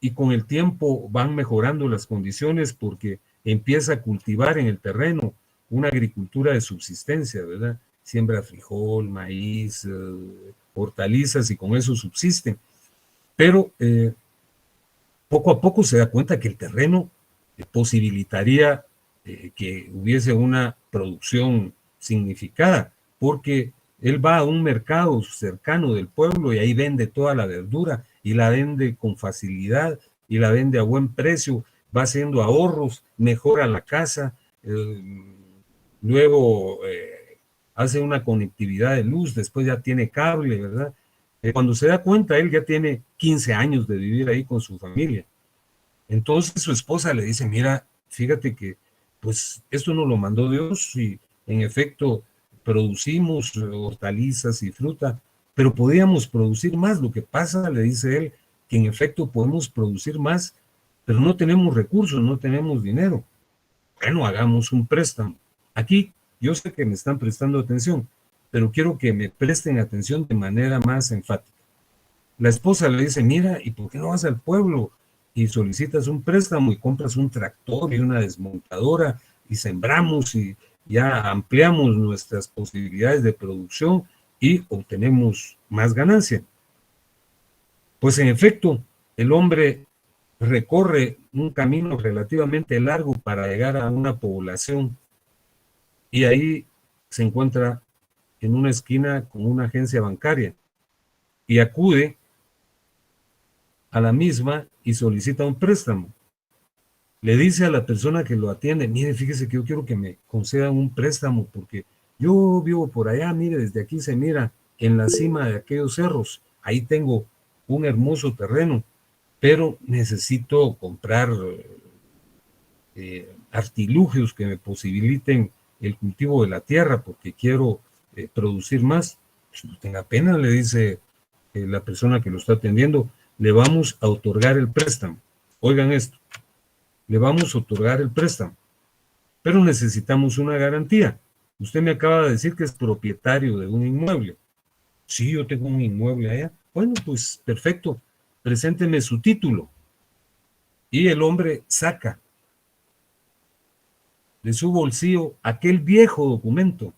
y con el tiempo van mejorando las condiciones porque empieza a cultivar en el terreno una agricultura de subsistencia, ¿verdad? Siembra frijol, maíz, hortalizas y con eso subsisten. Pero poco a poco se da cuenta que el terreno posibilitaría que hubiese una producción significada, porque él va a un mercado cercano del pueblo y ahí vende toda la verdura y la vende con facilidad y la vende a buen precio, va haciendo ahorros, mejora la casa, luego hace una conectividad de luz, después ya tiene cable, ¿verdad? Cuando se da cuenta, él ya tiene 15 años de vivir ahí con su familia. Entonces su esposa le dice, mira, fíjate que pues esto nos lo mandó Dios y en efecto producimos hortalizas y fruta, pero podíamos producir más. Lo que pasa, le dice él, que en efecto podemos producir más, pero no tenemos recursos, no tenemos dinero. Bueno, hagamos un préstamo. Aquí yo sé que me están prestando atención, pero quiero que me presten atención de manera más enfática. La esposa le dice, mira, ¿y por qué no vas al pueblo y solicitas un préstamo y compras un tractor y una desmontadora y sembramos y ya ampliamos nuestras posibilidades de producción y obtenemos más ganancia? Pues en efecto, el hombre recorre un camino relativamente largo para llegar a una población y ahí se encuentra en una esquina con una agencia bancaria y acude a la misma y solicita un préstamo. Le dice a la persona que lo atiende, mire, fíjese que yo quiero que me concedan un préstamo porque yo vivo por allá, mire, desde aquí se mira en la cima de aquellos cerros, ahí tengo un hermoso terreno, pero necesito comprar artilugios que me posibiliten el cultivo de la tierra porque quiero producir más. Pues no tenga pena, le dice la persona que lo está atendiendo, le vamos a otorgar el préstamo. Oigan esto, le vamos a otorgar el préstamo, pero necesitamos una garantía. Usted me acaba de decir que es propietario de un inmueble. Sí, yo tengo un inmueble allá. Bueno, pues perfecto, presénteme su título. Y el hombre saca de su bolsillo aquel viejo documento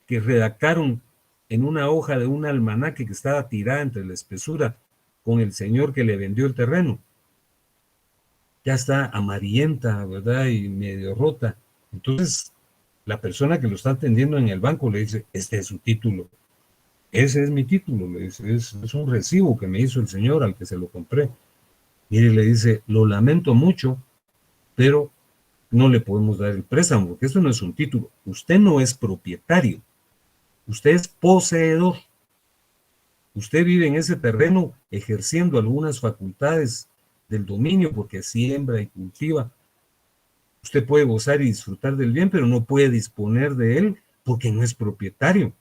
que redactaron en una hoja de un almanaque que estaba tirada entre la espesura con el señor que le vendió el terreno. Ya está amarillenta, ¿verdad? Y medio rota. Entonces, la persona que lo está atendiendo en el banco le dice, este es su título. Ese es mi título, le dice, es un recibo que me hizo el señor al que se lo compré. Y le dice, lo lamento mucho, pero no le podemos dar el préstamo, porque esto no es un título. Usted no es propietario, usted es poseedor. Usted vive en ese terreno ejerciendo algunas facultades del dominio porque siembra y cultiva. Usted puede gozar y disfrutar del bien, pero no puede disponer de él porque no es propietario.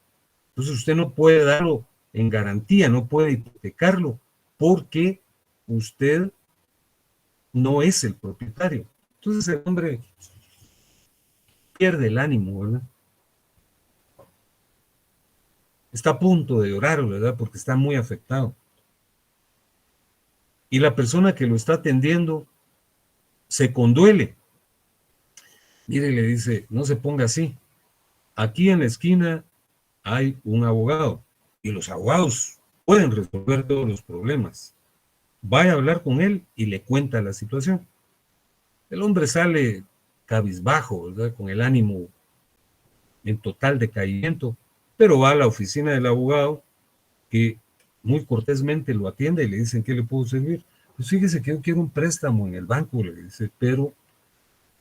Entonces usted no puede darlo en garantía, no puede hipotecarlo porque usted no es el propietario. Entonces el hombre pierde el ánimo, ¿verdad? Está a punto de llorar, ¿verdad? Porque está muy afectado. Y la persona que lo está atendiendo se conduele. Mire, le dice, no se ponga así. Aquí en la esquina hay un abogado y los abogados pueden resolver todos los problemas. Vaya a hablar con él y le cuenta la situación. El hombre sale cabizbajo, ¿verdad? Con el ánimo en total decaimiento, pero va a la oficina del abogado que muy cortésmente lo atiende y le dicen, ¿qué le puedo servir? Pues fíjese que yo quiero un préstamo en el banco, le dice, pero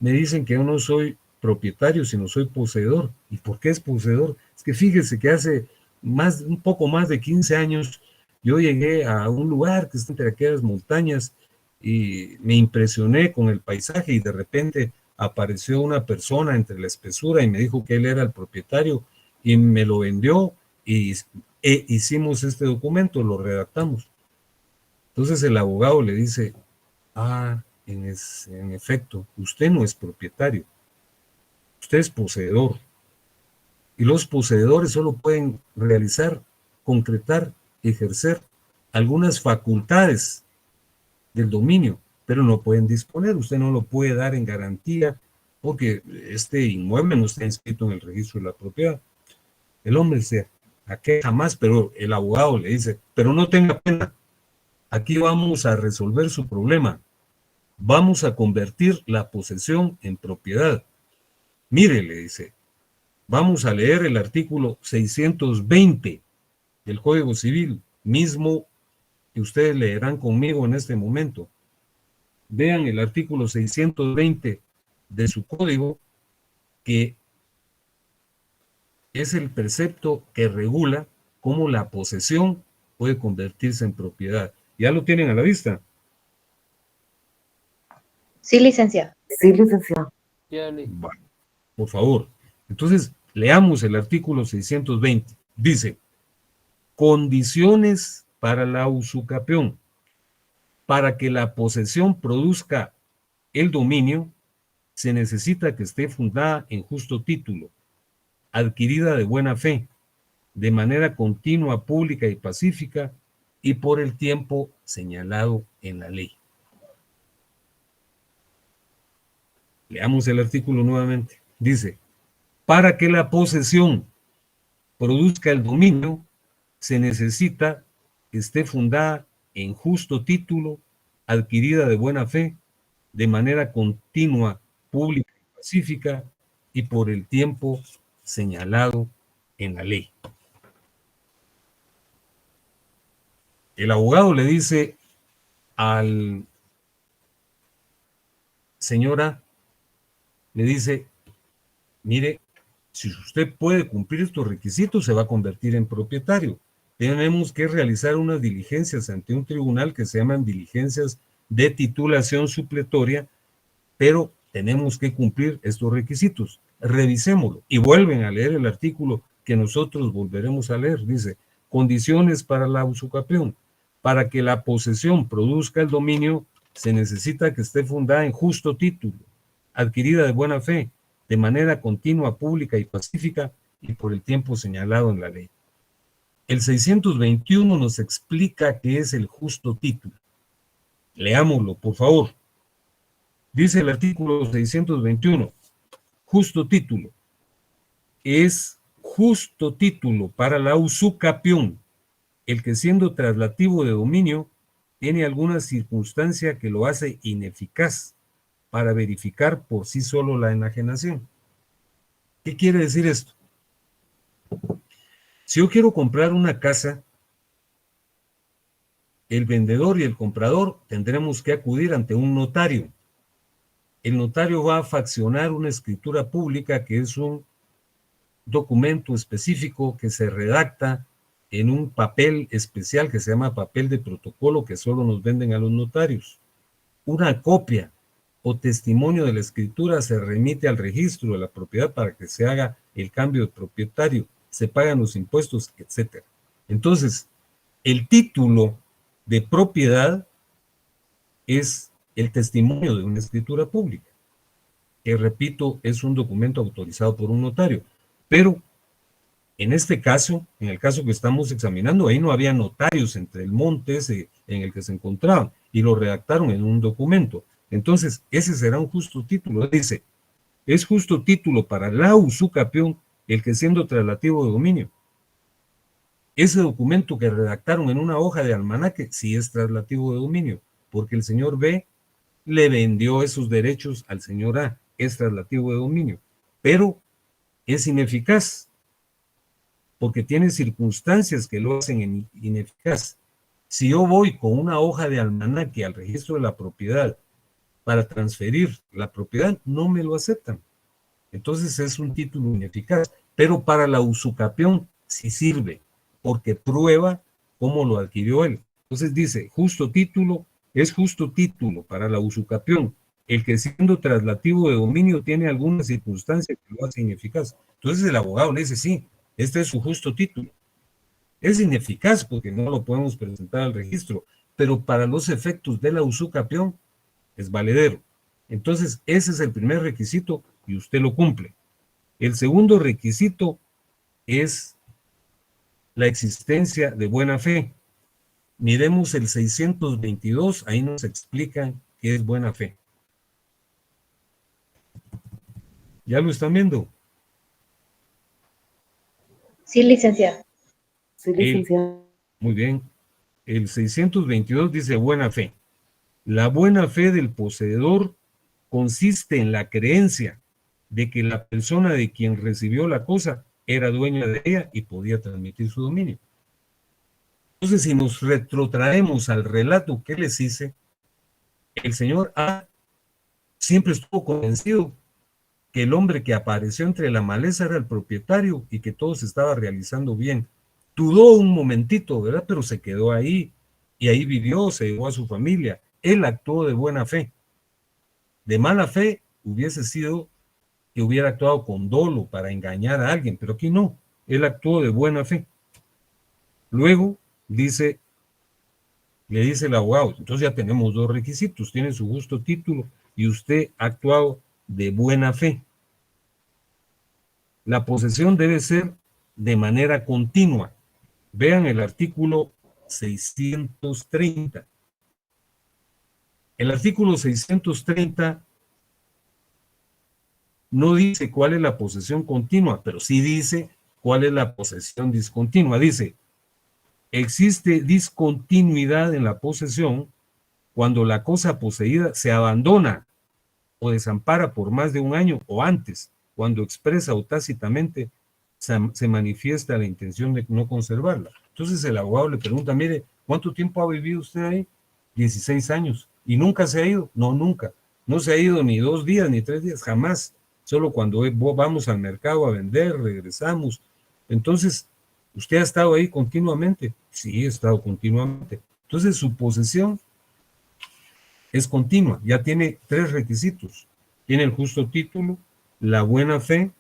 me dicen que yo no soy propietario, sino soy poseedor. ¿Y por qué es poseedor? Es que fíjese que hace un poco más de 15 años yo llegué a un lugar que está entre aquellas montañas y me impresioné con el paisaje y de repente apareció una persona entre la espesura y me dijo que él era el propietario y me lo vendió y hicimos este documento, lo redactamos. Entonces el abogado le dice, en efecto, usted no es propietario, usted es poseedor. Y los poseedores solo pueden realizar, concretar, ejercer algunas facultades del dominio, pero no pueden disponer, usted no lo puede dar en garantía porque este inmueble no está inscrito en el registro de la propiedad. El hombre se aqueja más, pero el abogado le dice, pero no tenga pena, aquí vamos a resolver su problema, vamos a convertir la posesión en propiedad. Mire, le dice, vamos a leer el artículo 620 del Código Civil, mismo que ustedes leerán conmigo en este momento. Vean el artículo 620 de su código, que es el precepto que regula cómo la posesión puede convertirse en propiedad. ¿Ya lo tienen a la vista? Sí, licenciado. Sí, licenciado. Bueno, por favor. Entonces, leamos el artículo 620. Dice, condiciones para la usucapión. Para que la posesión produzca el dominio, se necesita que esté fundada en justo título, adquirida de buena fe, de manera continua, pública y pacífica, y por el tiempo señalado en la ley. Leamos el artículo nuevamente. Dice, para que la posesión produzca el dominio, se necesita que esté fundada en justo título, adquirida de buena fe, de manera continua, pública y pacífica, y por el tiempo señalado en la ley. El abogado le dice al señora, le dice, mire, si usted puede cumplir estos requisitos, se va a convertir en propietario. Tenemos que realizar unas diligencias ante un tribunal que se llaman diligencias de titulación supletoria, pero tenemos que cumplir estos requisitos. Revisémoslo y vuelven a leer el artículo que nosotros volveremos a leer. Dice, condiciones para la usucapión. Para que la posesión produzca el dominio, se necesita que esté fundada en justo título, adquirida de buena fe, de manera continua, pública y pacífica, y por el tiempo señalado en la ley. El 621 nos explica qué es el justo título. Leámoslo, por favor. Dice el artículo 621, justo título. Es justo título para la usucapión, el que siendo traslativo de dominio, tiene alguna circunstancia que lo hace ineficaz para verificar por sí solo la enajenación. ¿Qué quiere decir esto? Si yo quiero comprar una casa, el vendedor y el comprador tendremos que acudir ante un notario. El notario va a faccionar una escritura pública, que es un documento específico que se redacta en un papel especial que se llama papel de protocolo, que solo nos venden a los notarios. Una copia o testimonio de la escritura se remite al registro de la propiedad para que se haga el cambio de propietario, se pagan los impuestos, etc. Entonces, el título de propiedad es el testimonio de una escritura pública, que repito, es un documento autorizado por un notario. Pero en este caso, en el caso que estamos examinando, ahí no había notarios entre el monte ese en el que se encontraban y lo redactaron en un documento. Entonces, ese será un justo título. Dice, es justo título para la usucapión el que siendo traslativo de dominio. Ese documento que redactaron en una hoja de almanaque sí es traslativo de dominio, porque el señor B le vendió esos derechos al señor A, es traslativo de dominio, pero es ineficaz, porque tiene circunstancias que lo hacen ineficaz. Si yo voy con una hoja de almanaque al registro de la propiedad para transferir la propiedad, no me lo aceptan. Entonces es un título ineficaz, pero para la usucapión sí sirve, porque prueba cómo lo adquirió él. Entonces dice, justo título, es justo título para la usucapión, el que siendo traslativo de dominio tiene alguna circunstancia que lo hace ineficaz. Entonces el abogado le dice, sí, este es su justo título. Es ineficaz porque no lo podemos presentar al registro, pero para los efectos de la usucapión es valedero. Entonces ese es el primer requisito y usted lo cumple. El segundo requisito es la existencia de buena fe. Miremos el 622, ahí nos explica qué es buena fe. ¿Ya lo están viendo? Sí, licenciado. Sí, licenciado. Muy bien. El 622 dice buena fe. La buena fe del poseedor consiste en la creencia de que la persona de quien recibió la cosa era dueña de ella y podía transmitir su dominio. Entonces, si nos retrotraemos al relato que les hice, el señor A siempre estuvo convencido que el hombre que apareció entre la maleza era el propietario y que todo se estaba realizando bien. Dudó un momentito, ¿verdad? Pero se quedó ahí y ahí vivió, se llevó a su familia. Él actuó de buena fe. De mala fe hubiese sido que hubiera actuado con dolo para engañar a alguien, pero aquí no. Él actuó de buena fe. Luego dice, le dice el abogado, entonces ya tenemos dos requisitos, tiene su justo título y usted ha actuado de buena fe. La posesión debe ser de manera continua. Vean el artículo 630. El artículo 630 no dice cuál es la posesión continua, pero sí dice cuál es la posesión discontinua. Dice, existe discontinuidad en la posesión cuando la cosa poseída se abandona o desampara por más de un año o antes, cuando expresa o tácitamente se manifiesta la intención de no conservarla. Entonces el abogado le pregunta, mire, ¿cuánto tiempo ha vivido usted ahí? 16 años. ¿Y nunca se ha ido? No, nunca. No se ha ido ni 2 días ni 3 días, jamás. Solo cuando vamos al mercado a vender, regresamos. Entonces, ¿usted ha estado ahí continuamente? Sí, he estado continuamente. Entonces su posesión es continua, ya tiene 3 requisitos. Tiene el justo título, la buena fe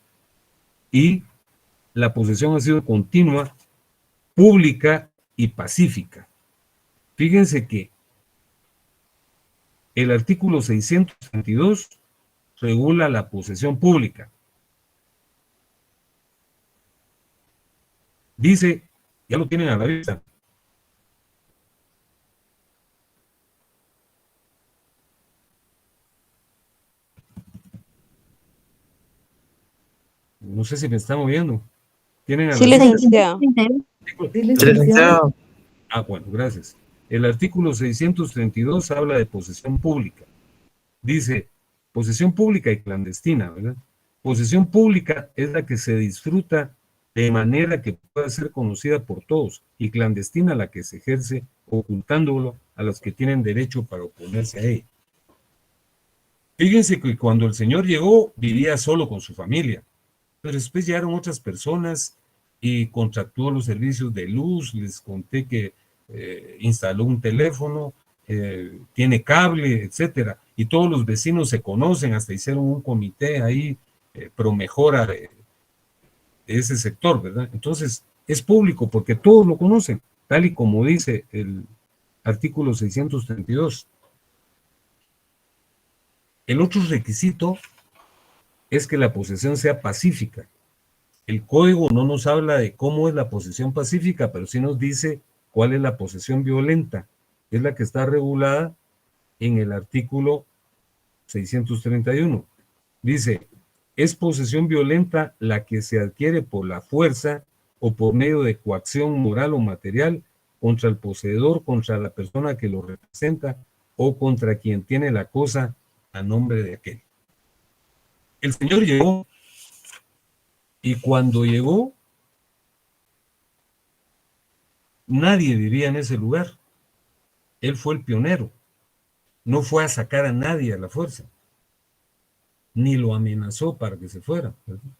y la posesión ha sido continua, pública y pacífica. Fíjense que el artículo 632 regula la posesión pública. Dice, ya lo tienen a la vista, no sé si me están oyendo. ¿Tienen a Sí, la vista? licenciado. Sí, licenciado. Ah, bueno, gracias. El artículo 632 habla de posesión pública. Dice, posesión pública y clandestina, ¿verdad? Posesión pública es la que se disfruta de manera que pueda ser conocida por todos y clandestina la que se ejerce ocultándolo a los que tienen derecho para oponerse a ella. Fíjense que cuando el señor llegó vivía solo con su familia, pero después llegaron otras personas y contrató los servicios de luz, les conté que instaló un teléfono, tiene cable, etcétera, y todos los vecinos se conocen, hasta hicieron un comité ahí pro mejora de ese sector, ¿verdad? Entonces, es público porque todos lo conocen, tal y como dice el artículo 632. El otro requisito es que la posesión sea pacífica. El código no nos habla de cómo es la posesión pacífica, pero sí nos dice cuál es la posesión violenta. Es la que está regulada en el artículo 631. Dice, es posesión violenta la que se adquiere por la fuerza o por medio de coacción moral o material contra el poseedor, contra la persona que lo representa o contra quien tiene la cosa a nombre de aquel. El señor llegó y cuando llegó, nadie vivía en ese lugar. Él fue el pionero. No fue a sacar a nadie a la fuerza, ni lo amenazó para que se fuera, ¿verdad?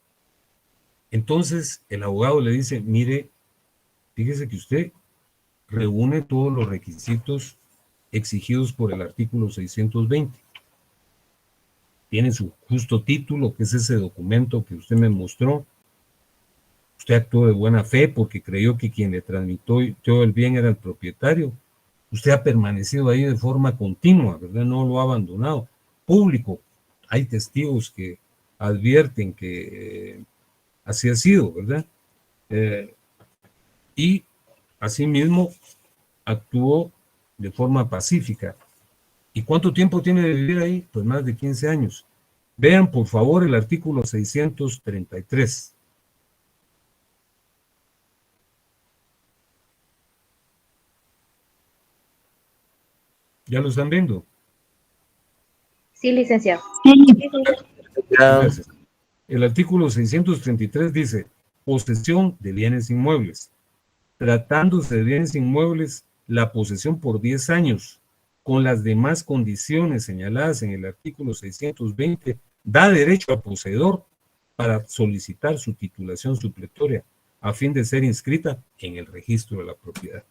Entonces el abogado le dice, mire, fíjese que usted reúne todos los requisitos exigidos por el artículo 620. Tiene su justo título, que es ese documento que usted me mostró. Usted actuó de buena fe porque creyó que quien le transmitió todo el bien era el propietario. Usted ha permanecido ahí de forma continua, ¿verdad? No lo ha abandonado. Público, hay testigos que advierten que así ha sido, ¿verdad? Y asimismo actuó de forma pacífica. ¿Y cuánto tiempo tiene de vivir ahí? Pues más de 15 años. Vean, por favor, el artículo 633. ¿Ya lo están viendo? Sí, licenciado. Gracias. El artículo 633 dice, posesión de bienes inmuebles. Tratándose de bienes inmuebles, la posesión por 10 años, con las demás condiciones señaladas en el artículo 620, da derecho al poseedor para solicitar su titulación supletoria, a fin de ser inscrita en el registro de la propiedad.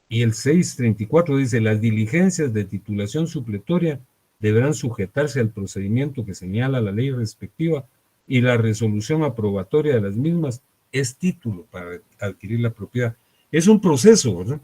Y el 634 dice, las diligencias de titulación supletoria deberán sujetarse al procedimiento que señala la ley respectiva y la resolución aprobatoria de las mismas es título para adquirir la propiedad. Es un proceso, ¿verdad?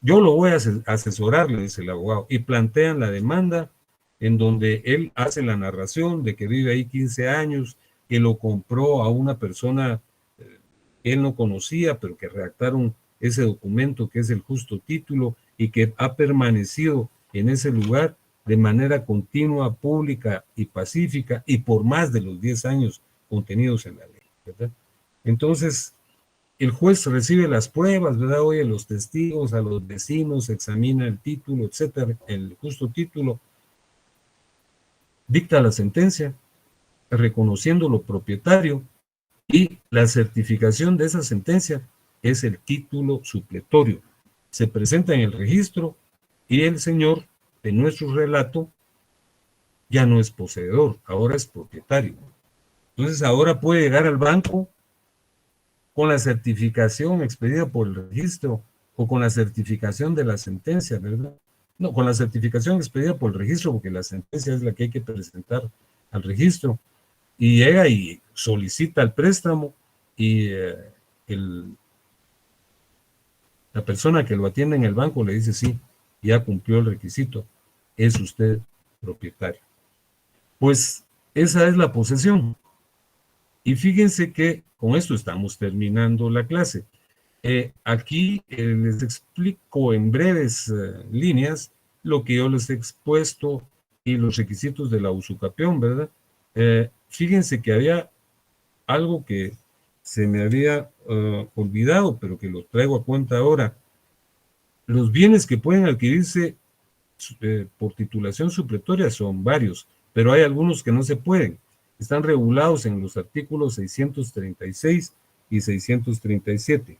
Yo lo voy a asesorar, le dice el abogado, y plantean la demanda en donde él hace la narración de que vive ahí 15 años, que lo compró a una persona que él no conocía, pero que redactaron ese documento que es el justo título y que ha permanecido en ese lugar de manera continua, pública y pacífica y por más de los 10 años contenidos en la ley, ¿verdad? Entonces, el juez recibe las pruebas, ¿verdad? Oye, los testigos, a los vecinos, examina el título, etcétera, el justo título, dicta la sentencia, reconociéndolo propietario, y la certificación de esa sentencia es el título supletorio. Se presenta en el registro y el señor de nuestro relato ya no es poseedor, ahora es propietario. Entonces ahora puede llegar al banco con la certificación expedida por el registro o con la certificación de la sentencia, ¿verdad? No, con la certificación expedida por el registro, porque la sentencia es la que hay que presentar al registro, y llega y solicita el préstamo y la persona que lo atiende en el banco le dice, sí, ya cumplió el requisito, es usted propietario. Pues esa es la posesión. Y fíjense que con esto estamos terminando la clase. Aquí les explico en breves líneas lo que yo les he expuesto y los requisitos de la usucapión, ¿verdad? Fíjense que había algo que se me había olvidado, pero que lo traigo a cuenta ahora. Los bienes que pueden adquirirse por titulación supletoria son varios, pero hay algunos que no se pueden. Están regulados en los artículos 636 y 637.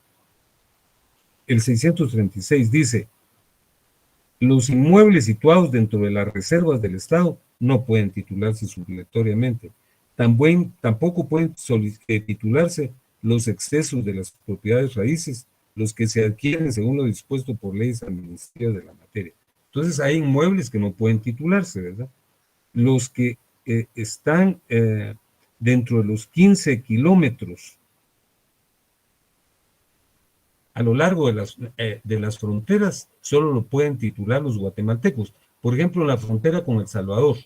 El 636 dice, los inmuebles situados dentro de las reservas del Estado no pueden titularse supletoriamente. Tampoco pueden titularse los excesos de las propiedades raíces, los que se adquieren según lo dispuesto por leyes administrativas de la materia. Entonces hay inmuebles que no pueden titularse, ¿verdad? Los que están dentro de los 15 kilómetros a lo largo de las fronteras, solo lo pueden titular los guatemaltecos. Por ejemplo, en la frontera con El Salvador,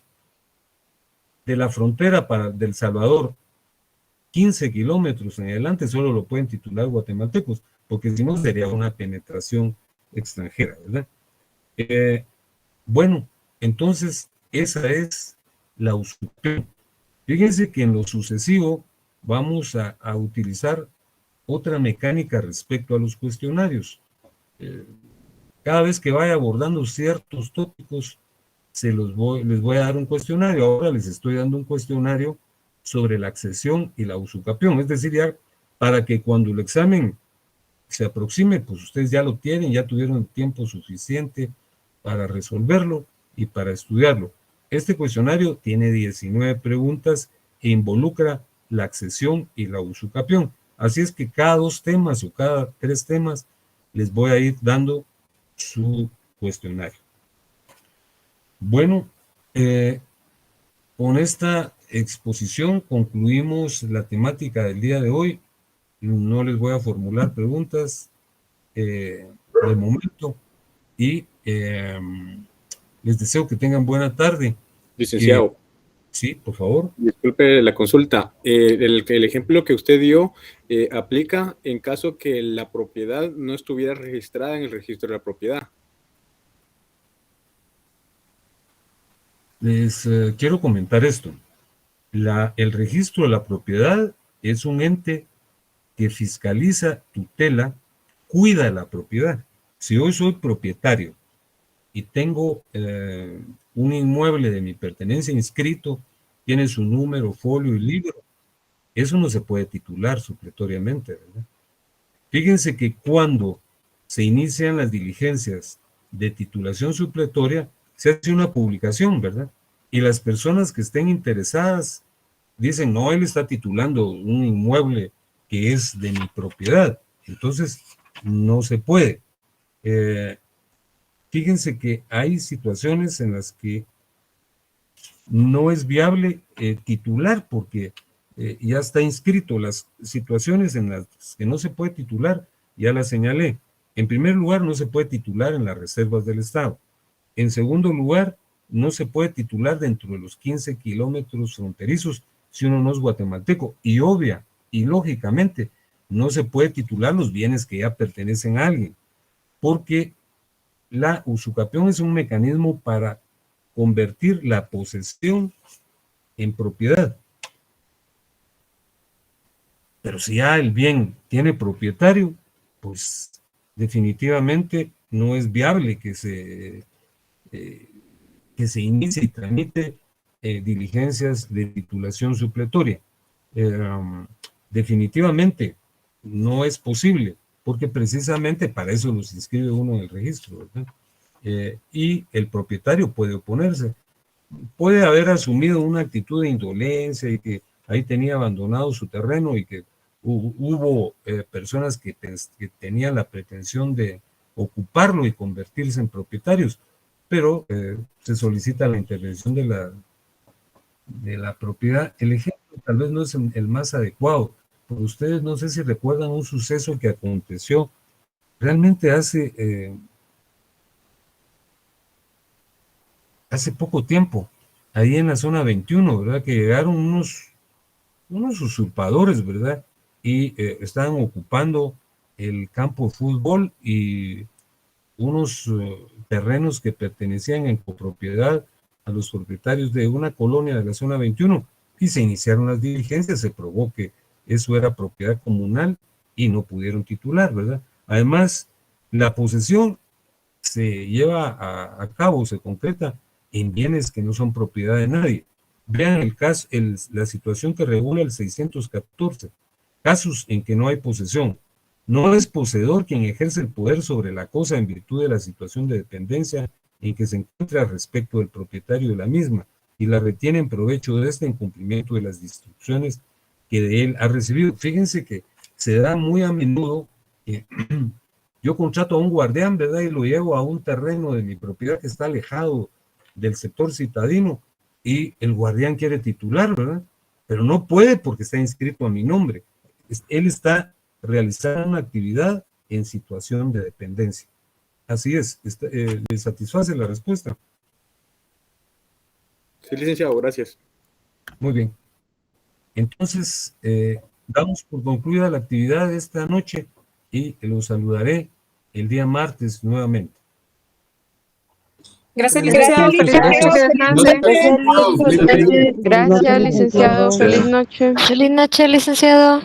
de la frontera del Salvador, 15 kilómetros en adelante, solo lo pueden titular guatemaltecos, porque si no sería una penetración extranjera, ¿verdad? Bueno, entonces esa es la usucapión. Fíjense que en lo sucesivo vamos a utilizar otra mecánica respecto a los cuestionarios. Cada vez que vaya abordando ciertos tópicos, les voy a dar un cuestionario. Ahora les estoy dando un cuestionario sobre la accesión y la usucapión, es decir, ya para que cuando el examen se aproxime, pues ustedes ya lo tienen, ya tuvieron tiempo suficiente para resolverlo y para estudiarlo. Este cuestionario tiene 19 preguntas e involucra la accesión y la usucapión. Así es que cada 2 temas o cada 3 temas les voy a ir dando su cuestionario. Bueno, con esta exposición concluimos la temática del día de hoy. No les voy a formular preguntas de momento y les deseo que tengan buena tarde. Licenciado. Sí, por favor. Disculpe la consulta. El ejemplo que usted dio aplica en caso que la propiedad no estuviera registrada en el registro de la propiedad. Les quiero comentar esto. El registro de la propiedad es un ente que fiscaliza, tutela, cuida la propiedad. Si yo soy propietario y tengo un inmueble de mi pertenencia inscrito, tiene su número, folio y libro, eso no se puede titular supletoriamente, ¿verdad? Fíjense que cuando se inician las diligencias de titulación supletoria, se hace una publicación, ¿verdad? Y las personas que estén interesadas dicen, no, él está titulando un inmueble que es de mi propiedad. Entonces, no se puede. Fíjense que hay situaciones en las que no es viable titular porque ya está inscrito. Las situaciones en las que no se puede titular, ya las señalé. En primer lugar, no se puede titular en las reservas del Estado. En segundo lugar, no se puede titular dentro de los 15 kilómetros fronterizos si uno no es guatemalteco. Y obvia y lógicamente, no se puede titular los bienes que ya pertenecen a alguien, porque la usucapión es un mecanismo para convertir la posesión en propiedad. Pero si ya el bien tiene propietario, pues definitivamente no es viable que se inicie y tramite diligencias de titulación supletoria. Definitivamente no es posible, porque precisamente para eso los inscribe uno en el registro, ¿verdad? Y el propietario puede oponerse. Puede haber asumido una actitud de indolencia y que ahí tenía abandonado su terreno y que hubo personas que tenían la pretensión de ocuparlo y convertirse en propietarios, pero se solicita la intervención de la propiedad. El ejemplo tal vez no es el más adecuado, pero ustedes no sé si recuerdan un suceso que aconteció realmente hace poco tiempo, ahí en la zona 21, ¿verdad? Que llegaron unos usurpadores, ¿verdad? Y estaban ocupando el campo de fútbol y unos terrenos que pertenecían en copropiedad a los propietarios de una colonia de la zona 21 y se iniciaron las diligencias, se probó que eso era propiedad comunal y no pudieron titular, ¿verdad? Además, la posesión se lleva a cabo, se concreta en bienes que no son propiedad de nadie. Vean el caso, la situación que regula el 614, casos en que no hay posesión. No es poseedor quien ejerce el poder sobre la cosa en virtud de la situación de dependencia en que se encuentra respecto del propietario de la misma y la retiene en provecho de este en cumplimiento de las instrucciones que de él ha recibido. Fíjense que se da muy a menudo que yo contrato a un guardián, ¿verdad? Y lo llevo a un terreno de mi propiedad que está alejado del sector citadino y el guardián quiere titular, ¿verdad? Pero no puede porque está inscrito a mi nombre. Él está realizando una actividad en situación de dependencia. Así es. ¿Le satisface la respuesta? Sí, licenciado, gracias. Muy bien. Entonces, damos por concluida la actividad de esta noche y los saludaré el día martes nuevamente. Gracias, licenciado. Feliz noche. Gracias, Gracias, licenciado. Feliz noche. Feliz noche, licenciado.